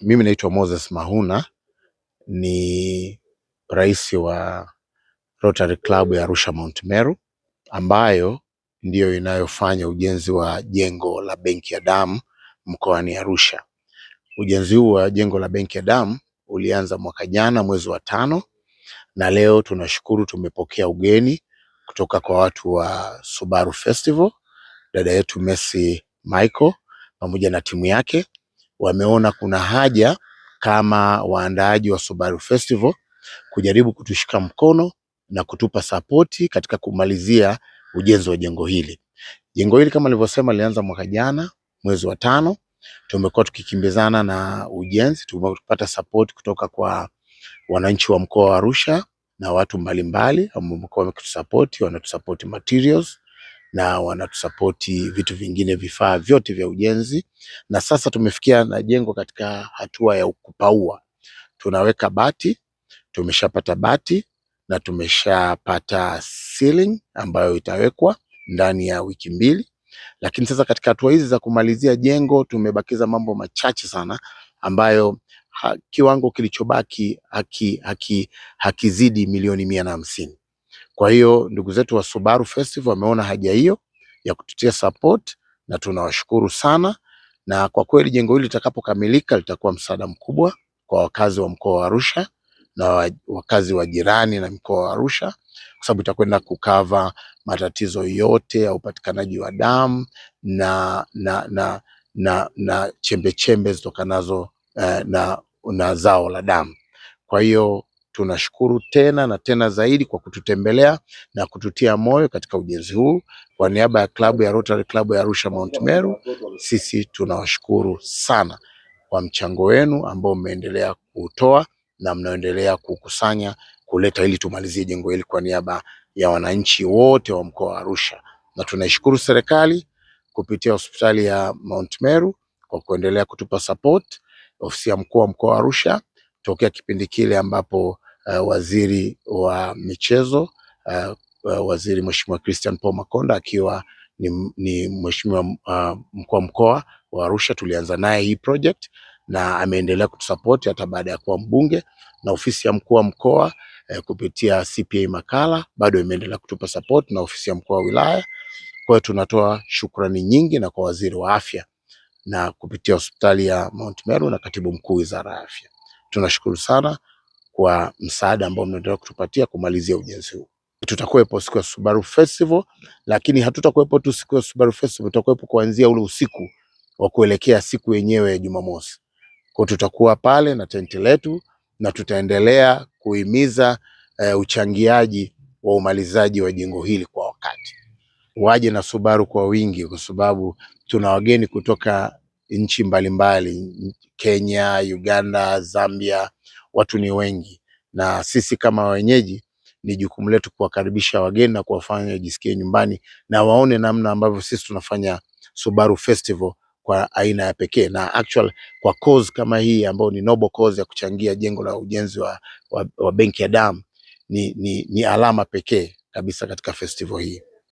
Mimi naitwa Moses Mahuna, ni rais wa Rotary Club ya Arusha Mount Meru, ambayo ndiyo inayofanya ujenzi wa jengo la benki ya damu mkoani Arusha. Ujenzi huu wa jengo la benki ya damu ulianza mwaka jana mwezi wa 5, na leo tunashukuru tumepokea ugeni kutoka kwa watu wa Subaru Festival. Dada yetu Messi Michael pamoja na timu yake wameona kuna haja kama waandaaji wa Subaru Festival kujaribu kutushika mkono na kutupa sapoti katika kumalizia ujenzi wa jengo hili. Jengo hili kama nilivyosema lilianza mwaka jana mwezi wa 5. Tumekuwa tukikimbizana na ujenzi, tumepata support kutoka kwa wananchi wa mkoa wa Arusha na watu mbalimbali ambao wamekuwa wakitusupport, wanatusupport materials na wanatusupport vitu vingine, vifaa vyote vya ujenzi. Na sasa tumefikia na jengo katika hatua ya kupaua. Tunaweka bati, tumeshapata bati na tumeshapata ceiling ambayo itawekwa ndani ya wiki 2. Lakini sasa katika hatua hizi za kumalizia jengo tumebakiza mambo machache sana ambayo kiwango kilichobaki hakizidi milioni 150. Kwa hiyo ndugu zetu wa Subaru Festival wameona haja hiyo ya kututia support na tunawashukuru sana, na kwa kweli jengo hili litakapokamilika litakuwa msaada mkubwa kwa wakazi wa mkoa wa Arusha na wakazi wa jirani na mkoa wa Arusha, kwa sababu itakwenda kukava matatizo yote ya upatikanaji wa damu na chembe chembe zitokanazo na zao la damu. Kwa hiyo tunashukuru tena na tena zaidi kwa kututembelea na kututia moyo katika ujenzi huu. Kwa niaba ya klabu ya Rotary Club ya Arusha Mount Meru, sisi tunawashukuru sana kwa mchango wenu ambao mmeendelea kutoa na mnaendelea kukusanya kuleta ili tumalizie jengo hili kwa niaba ya wananchi wote wa mkoa wa Arusha. Na tunaishukuru serikali kupitia hospitali ya Mount Meru kwa kuendelea kutupa support, ofisi ya mkuu wa mkoa wa Arusha tokea kipindi kile ambapo waziri wa michezo waziri Mheshimiwa Christian Paul Makonda akiwa ni mheshimiwa mkuu wa mkoa wa Arusha, tulianza naye hii project na ameendelea kutusupport hata baada ya kuwa mbunge, na ofisi ya mkuu wa mkoa kupitia CPA Makala bado imeendelea kutupa support, na ofisi ya mkuu wa wilaya. Kwa hiyo tunatoa shukrani nyingi na kwa waziri wa afya na kupitia hospitali ya Mount Meru na katibu mkuu wizara ya afya. Tunashukuru sana kwa msaada ambao mnaendelea kutupatia kumalizia ujenzi huu. Tutakuwepo siku ya Subaru Festival, lakini hatutakuwepo tu siku ya Subaru Festival, tutakuwepo kuanzia ule usiku wa kuelekea siku yenyewe ya Jumamosi. Kwa tutakuwa pale na tenti letu na tutaendelea kuhimiza uchangiaji wa umalizaji wa jengo hili kwa wakati. Waje na Subaru kwa wingi, kwa sababu tuna wageni kutoka nchi mbalimbali, Kenya, Uganda, Zambia, watu ni wengi, na sisi kama wenyeji ni jukumu letu kuwakaribisha wageni na kuwafanya wajisikie nyumbani na waone namna ambavyo sisi tunafanya Subaru Festival kwa aina ya pekee, na actual kwa cause kama hii ambayo ni noble cause ya kuchangia jengo la ujenzi wa benki ya damu ni alama pekee kabisa katika festival hii.